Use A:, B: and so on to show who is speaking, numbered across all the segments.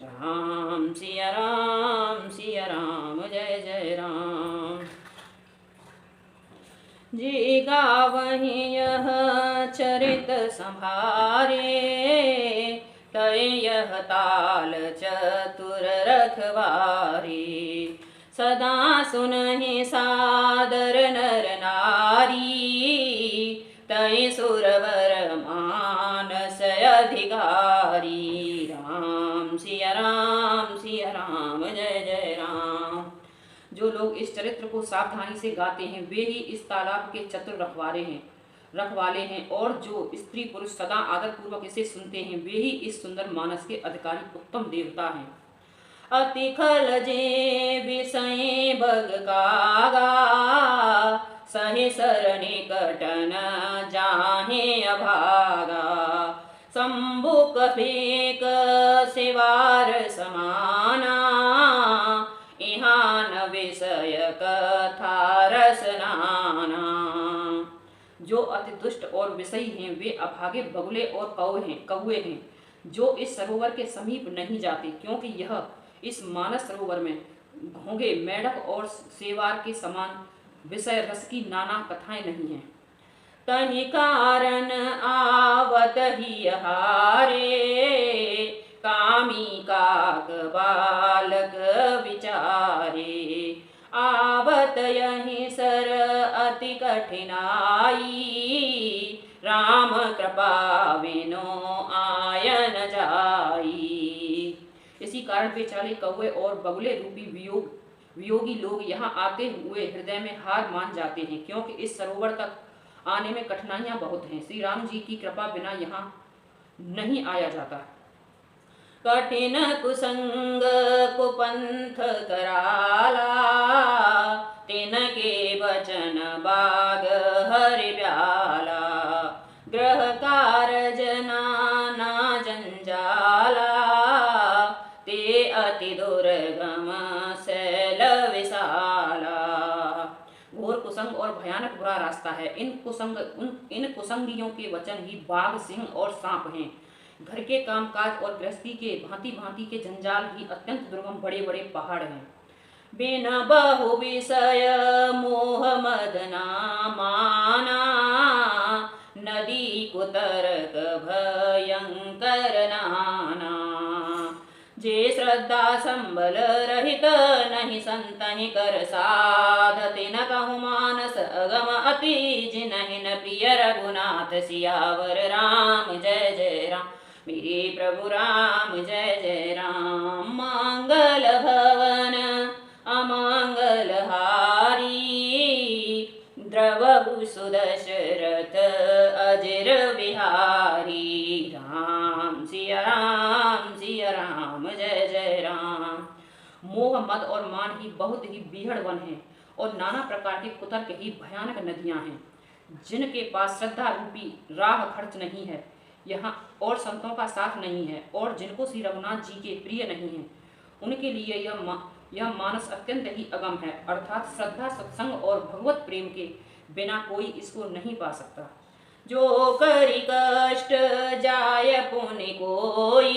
A: राम सिया राम जय जय राम। जी गावहि यह चरित संभारे, तय यह ताल चतुर रखवारी। सदा सुनहि सादर नर नारी, तय सुरवर मानस अधिकारी। राम सिया राम जय जय राम। जो लोग इस चरित्र को सावधानी से गाते हैं वे ही इस तालाब के चतुर रखवाले हैं, और जो स्त्री पुरुष सदा आदर पूर्वक इसे सुनते हैं वे ही इस सुंदर मानस के अधिकारी उत्तम देवता हैं। अति खल जे विषय बग कागा, सहे सर निकट न जाहे अभागा। शंभुक फेक सेवार समाना, इहान विषय कथा रसनाना। जो अति दुष्ट और विषयी हैं वे अभागे बगुले और कौवे हैं, जो इस सरोवर के समीप नहीं जाते, क्योंकि यह इस मानस सरोवर में घोंगे, मेढक और सेवार के समान विषय रस की नाना कथाएं नहीं हैं। तनि कारण आवत ही हारे, कामी काक बालक विचारे। आवत यही सर अति कठिनाई, राम कृपा बिनो आयन जाई। इसी कारण बेचारे कौवे और बगुले रूपी वियोगी लोग यहाँ आते हुए हृदय में हार मान जाते हैं, क्योंकि इस सरोवर तक आने में कठिनाइयां बहुत हैं। श्री राम जी की कृपा बिना यहाँ नहीं आया जाता। कठिन कुसंग कुपंथ कराला, तिनके बचन बाग हरि प्याला। ग्रह कारज नाना जंजाला, ते अति दुर्गम शैल विशाला। घोर कुसंग और भयानक बुरा रास्ता है। इन कुसंगियों के वचन ही बाघ, सिंह और सांप हैं। घर के कामकाज और गृहस्थी के भांति भांति के जंजाल ही अत्यंत दुर्गम बड़े बड़े पहाड़ हैं। बिना बहु विषय मोह मदना माना, नदी कुतरक भयंकर नाना। जे श्रद्धा संबल रहित नहीं संतहि कर साध, तिन कहु मानस अगम अति जिनहि न प्रिय रघुनाथ। सियावर राम जय जय राम, मेरे प्रभु राम जय जय राम। मंगल भवन अमंगल हारी, द्रवहु सुदशरथ अजर बिहारी। राम सिया राम जय जय राम। मोह मद और मान ही बहुत ही बीहड़ वन है, और नाना प्रकार के कुतर्क ही भयानक नदियां हैं, जिनके पास श्रद्धा रूपी राह खर्च नहीं है यहाँ, और संतों का साथ नहीं है, और जिनको श्री रघुनाथ जी के प्रिय नहीं है, उनके लिए यह मानस अत्यंत ही अगम है। अर्थात श्रद्धा, सत्संग और भगवत प्रेम के बिना कोई इसको नहीं पा सकता। जो करी कष्ट जाय पुनि कोई,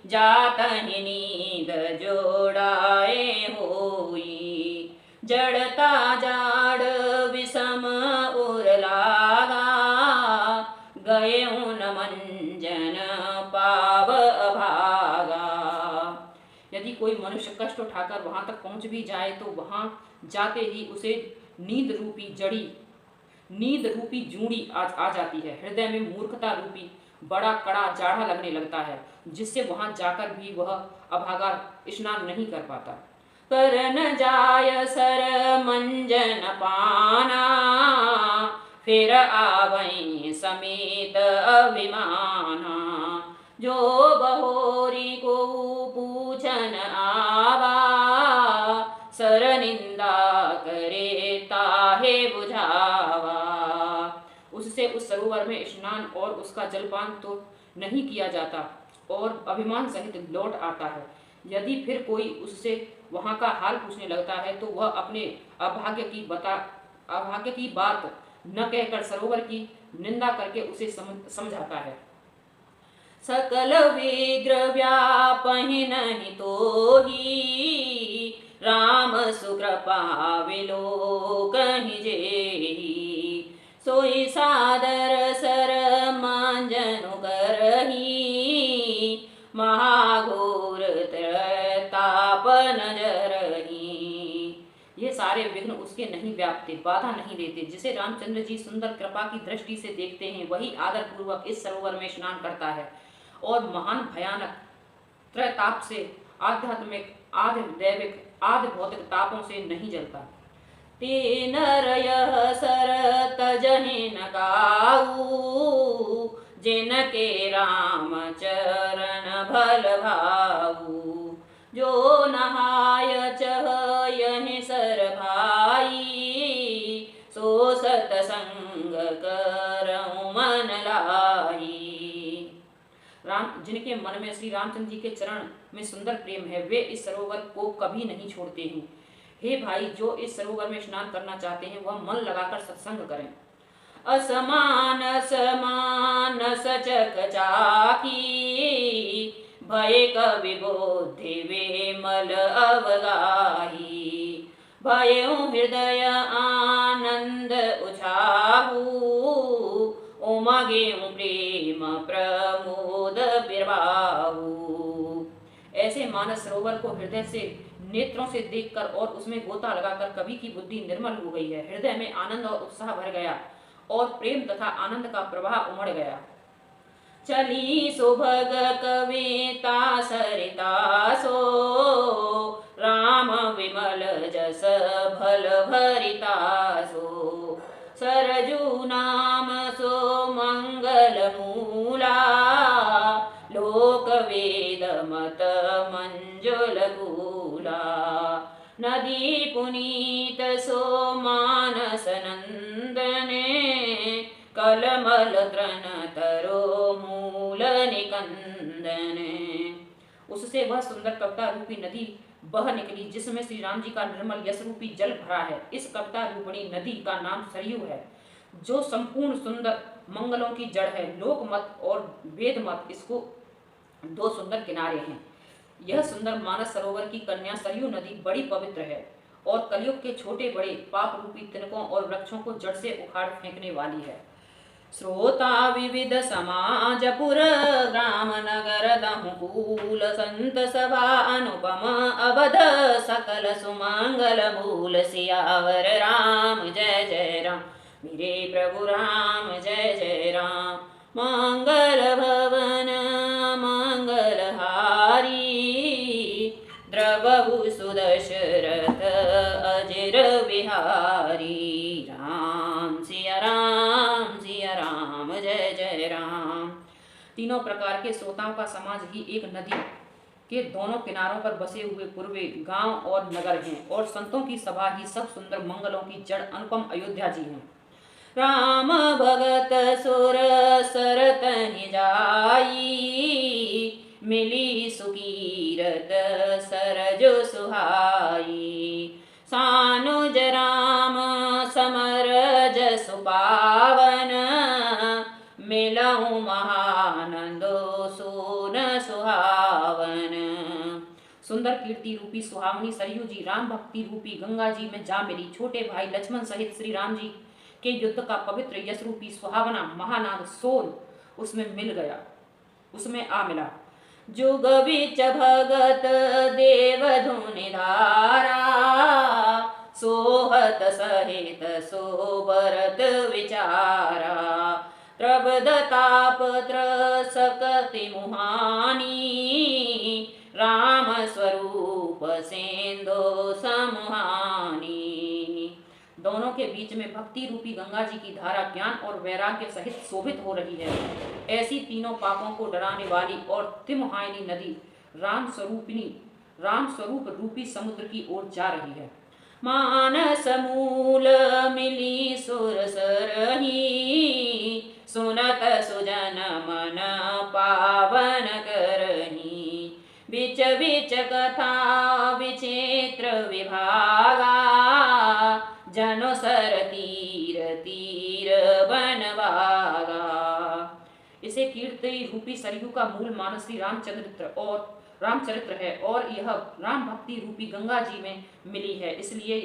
A: जातहि नींद जोड़ाए होई। जड़ता जाड़ विषम उर लागा, गए उन मंजन पाव अभागा। यदि कोई मनुष्य कष्ट उठाकर वहां तक पहुंच भी जाए तो वहां जाते ही उसे नींद रूपी जूड़ी आ जाती है। हृदय में मूर्खता रूपी बड़ा कड़ा जाड़ा लगने लगता है, जिससे वहां जाकर भी वह अभागा स्नान नहीं कर पाता। कर न जाय सर मंजन पाना, फिर आवई समेत अभिमाना। जो बहोरी को पूछन आवा, सर निंदा करे ताहे बुझावा। उससे उस सरोवर में स्नान और उसका जलपान तो नहीं किया जाता, और अभिमान सहित लौट आता है। यदि फिर कोई उससे वहां का हाल पूछने लगता है तो वह अपने अभाग्य की बात न कहकर सरोवर की निंदा करके उसे समझाता है। सकल विग्रह व्यापहि नहीं तोहि, राम सुकृपा विलोकहि जेहि। सोई सादर सर मांजनु करहि, महाघोर ताप नजरहि। ये सारे विघ्न उसके नहीं व्यापते, बाधा नहीं देते। जिसे रामचंद्र जी सुंदर कृपा की दृष्टि से देखते हैं, वही आदर पूर्वक इस सरोवर में स्नान करता है और महान भयानक त्रैताप से, आध्यात्मिक, आदि दैविक, आदि भौतिक तापों से नहीं जलता। ते नरयः सर तजहि न काऊ, जिनके राम चरण भल भाऊ। जो नहाय चह यहि सर भाई, सो सतसंग करऊं मन लाई। राम जिनके मन में श्री रामचंद्र जी के चरण में सुंदर प्रेम है, वे इस सरोवर को कभी नहीं छोड़ते हैं। हे भाई, जो इस सरोवर में स्नान करना चाहते हैं, वह मन लगाकर सत्संग करें। असमान समान सचक चाकी, भय कवि बोधि विमल अवगाही। भयउ हृदय आनंद उछाहू, उमगे प्रेम प्रमोद बिरबाहू। ऐसे मानस सरोवर को हृदय से, नेत्रों से देखकर और उसमें गोता लगाकर कवि की बुद्धि निर्मल हो गई है। हृदय में आनंद और उत्साह भर गया और प्रेम तथा आनंद का प्रवाह उमड़ गया। चली सुभग कविता सरिता सो, राम विमल जस भल भरिता सो। सरजू नाम सो मंगल मूला, लोक वेद मत मंजुल कूला। नदी पुनीत सो मानस नंदने, कलमल तृण तरो मूल निकंदने। उससे वह सुंदर कविता रूपी नदी बह निकली, जिसमें श्री राम जी का निर्मल यश रूपी जल भरा है। इस कविता रूपणी नदी का नाम सरयू है, जो संपूर्ण सुंदर मंगलों की जड़ है। लोक मत और वेद मत इसको दो सुंदर किनारे हैं। यह सुंदर मानस सरोवर की कन्या सरयू नदी बड़ी पवित्र है और कलयुग के छोटे बड़े पाप रूपी तिनकों और वृक्षों को जड़ से उखाड़ फेंकने वाली है। श्रोता विविध समाज पुर, ग्राम नगर दहुकूल। संत सभा अनुपम अवध, सकल सुमंगल मूल। सियावर राम जय जय राम, मेरे प्रभु राम जय जय राम। मंगल भवन मंगल हारी, द्रवहु सुदशरथ अजिर विहारी। राम सिया राम सिया राम जय जय राम। तीनों प्रकार के श्रोताओं का समाज ही एक नदी के दोनों किनारों पर बसे हुए पूर्वे गांव और नगर हैं, और संतों की सभा ही सब सुंदर मंगलों की जड़ अनुपम अयोध्या जी हैं। राम भगत सुर सरतनि जाई, मिली सुकीरत सरज सुहाई। सानुज राम समर जसु पावन, मिलहु महानंदो सोन सुहावन। सुंदर कीर्ति रूपी सुहावनी सरयू जी राम भक्ति रूपी गंगा जी में जा मिली। छोटे भाई लक्ष्मण सहित श्री राम जी के युद्ध का पवित्र यश रूपी सुहावना महानाद सोन उसमें मिल गया, उसमें आ मिला। जुग बिच भगत देव धुनि धारा, सोहत सहित सोबरत विचारा। प्रबद ताप त्रसकति मुहानी, राम स्वरूप सेंदो समुहानी। दोनों के बीच में भक्ति रूपी गंगा जी की धारा ज्ञान और वैराग्य सहित शोभित हो रही है। ऐसी तीनों पापों को डराने वाली और तिमुहायनी नदी राम स्वरूप रूपी समुद्र की ओर जा रही है। मानस मूल मिली सुर सरही, सुनत सुजन मन पावन करही। बिच बिच कथा विचित्र विभागा, जनो सर तीर तीर बनवागा। इसे कीर्ति रूपी सरयू का मूल मानव श्री रामचरित्र है और यह राम भक्ति रूपी गंगा जी में मिली है, इसलिए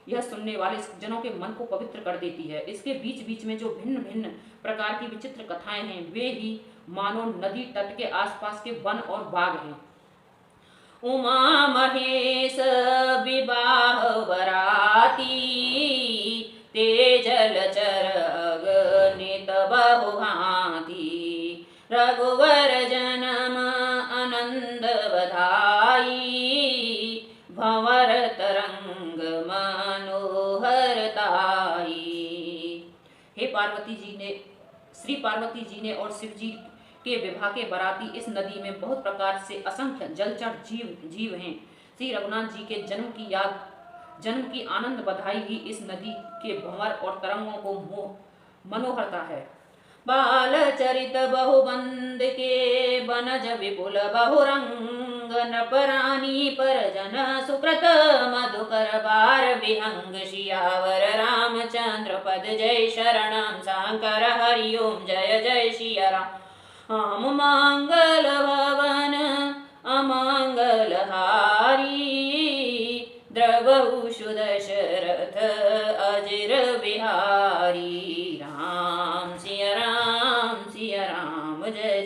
A: यह सुनने वाले जनों के मन को पवित्र कर देती है। इसके बीच बीच में जो भिन्न भिन्न प्रकार की विचित्र कथाएं हैं वे ही मानो नदी तट के आसपास के वन और बाग हैं। उमा महेश विवाह बराती, तेजल चर अगणित बहुभांति, रघुवर जन्म आनंद बधाई, भंवर तरंग मनोहरताई। हे पार्वती जी ने, श्री पार्वती जी ने और शिव जी के विवाह के बराती इस नदी में बहुत प्रकार से असंख्य जलचर जीव हैं। श्री रघुनाथ जी के जन्म की आनंद बधाई ही इस नदी के भंवर और तरंगों को मनोहरता है। बाल चरित बहुबंद के बनज विपुल बहुरंग, नपरानी पर जन सुकृत मधुकर बार विहंग, सियावर रामचंद्र पद जय शरणम, शंकर हरि ओम जय जय सिया राम, मंगल भवन अमंगल हारी, द्रवहु दशरथ अजर बिहारी, राम सिया राम जय